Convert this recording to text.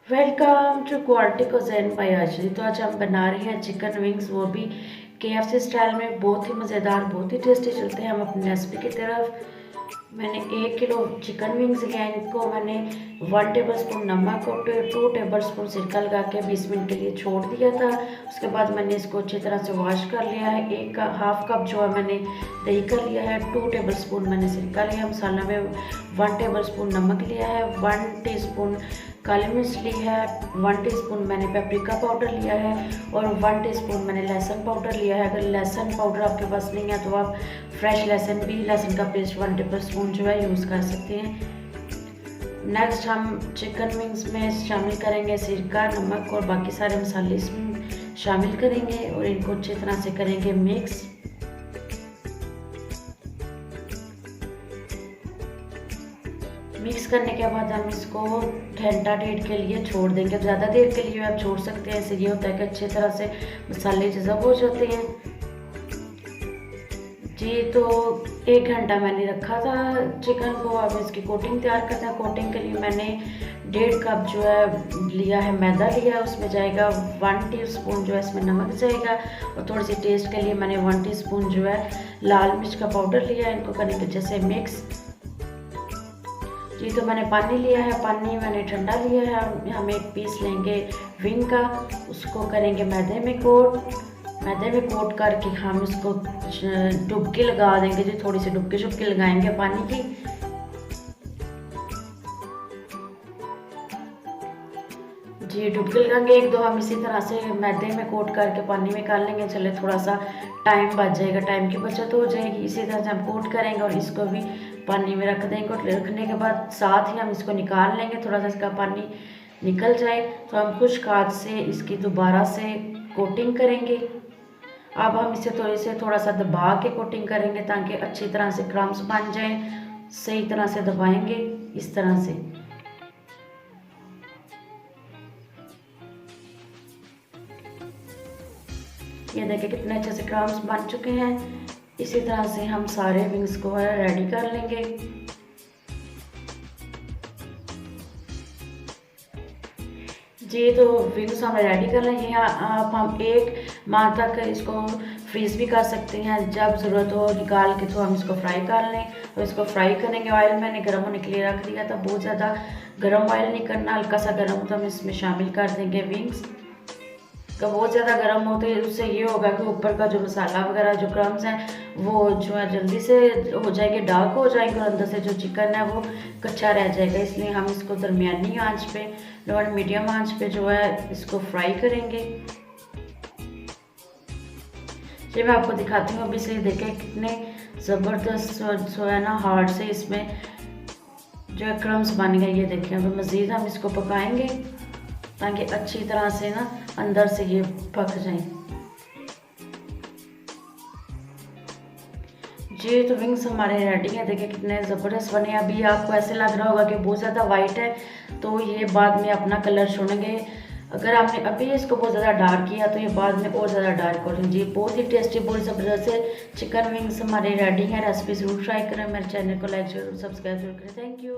Welcome to quality cuisine by Ashri. तो आज हम बना रहे हैं चिकन विंग्स, वो भी केएफसी स्टाइल में। बहुत ही मज़ेदार, बहुत ही टेस्टी चलते हैं। हम अपनी रेसिपी की तरफ। मैंने 1 किलो चिकन विंग्स लिया है। इनको मैंने 1 टेबलस्पून नमक और 2 टेबलस्पून सिरका लगा के 20 मिनट के लिए छोड़ दिया था। उसके बाद मैंने इसको अच्छी तरह से वॉश कर लिया है। एक हाफ कप जो है मैंने दही का लिया है, 2 टेबलस्पून मैंने सिरका लिया। मसाला में 1 टेबलस्पून नमक लिया है, 1 टीस्पून काली मिर्च ली है, 1 टीस्पून मैंने पेपरिका पाउडर लिया है और 1 टीस्पून मैंने लहसुन पाउडर लिया है। अगर लहसुन पाउडर आपके पास नहीं है तो आप फ्रेश लहसुन का पेस्ट 1 टेबलस्पून जो है यूज़ कर सकते हैं। नेक्स्ट हम चिकन विंग्स में शामिल करेंगे सिरका, नमक और बाकी सारे मसाले इसमें शामिल करेंगे और इनको अच्छी तरह से करेंगे मिक्स। मिक्स करने के बाद हम इसको घंटा डेढ़ के लिए छोड़ देंगे। ज़्यादा देर के लिए आप छोड़ सकते हैं। इससे ये होता है कि अच्छी तरह से मसाले जज़ब हो जाते हैं। जी, तो 1 घंटा मैंने रखा था चिकन को। अब इसकी कोटिंग तैयार करते हैं। कोटिंग के लिए मैंने 1.5 कप जो है लिया है मैदा लिया है। उसमें जाएगा 1 टीस्पून जो है इसमें नमक जाएगा और थोड़ी सी टेस्ट के लिए मैंने 1 टीस्पून जो है लाल मिर्च का पाउडर लिया है। इनको करेंगे अच्छे से मिक्स। जी, तो मैंने पानी लिया है, पानी मैंने ठंडा लिया है। हम एक पीस लेंगे विंग का, उसको करेंगे मैदे में कोट। मैदे में कोट करके हम इसको डुबकी लगा देंगे। जी, थोड़ी सी डुबकी शुबकी लगाएंगे पानी की। जी, डुबकी लगाएंगे 1-2। हम इसी तरह से मैदे में कोट करके पानी में कर लेंगे। चले, थोड़ा सा टाइम बच जाएगा, टाइम की बचत हो जाएगी। इसी तरह से हम कोट करेंगे और इसको भी पानी में रख देंगे। और रखने के बाद साथ ही हम इसको निकाल लेंगे। थोड़ा सा इसका पानी निकल जाए तो हम खुश्क हाथ से इसकी दोबारा से कोटिंग करेंगे। अब हम इसे थोड़ा सा दबा के कोटिंग करेंगे ताकि अच्छी तरह से क्रम्स बन जाएं। सही तरह से दबाएंगे इस तरह से। ये देखिए कितने अच्छे से क्रम्स बन चुके हैं। इसी तरह से हम सारे विंग्स को रेडी कर लेंगे। जी, तो विंग्स हम रेडी कर लेंगे। आप हम 1 माह तक इसको फ्रीज भी कर सकते हैं। जब ज़रूरत हो निकाल के तो हम इसको फ्राई कर लें। तो इसको फ्राई करेंगे। ऑयल मैंने गर्म होने के लिए रख दिया था। बहुत ज़्यादा गर्म ऑयल नहीं करना, हल्का सा गर्म तो हम इसमें शामिल कर देंगे विंग्स का। बहुत ज़्यादा गर्म हो तो उससे ये होगा कि ऊपर का जो मसाला वगैरह जो क्रम्स हैं वो जो है जल्दी से हो जाएंगे, डार्क हो जाएंगे और अंदर से जो चिकन है वो कच्चा रह जाएगा। इसलिए हम इसको दरमियानी आंच पे, लोअर मीडियम आंच पे जो है इसको फ्राई करेंगे। ये मैं आपको दिखाती हूँ। अभी से देखें कितने ज़बरदस्त जो है ना हार्ड से इसमें जो है क्रम्स बन गए। ये देखें। अब मज़ीद हम इसको पकाएंगे ताकि अच्छी तरह से ना अंदर से ये पक जाए। जी, तो विंग्स हमारे रेडी हैं। देखिए कितने ज़बरदस्त बने। अभी आपको ऐसे लग रहा होगा कि बहुत ज़्यादा वाइट है, तो ये बाद में अपना कलर छोड़ेंगे। अगर आपने अभी इसको बहुत ज़्यादा डार्क किया तो ये बाद में और ज़्यादा डार्क हो जाएंगे। जी, बहुत ही टेस्टी, बहुत ज़बरदस्त है चिकन विंग्स हमारे रेडी हैं। रेसिपी ज़रूर ट्राई करें। मेरे चैनल को लाइक जरूर, सब्सक्राइब जरूर करें। Thank you.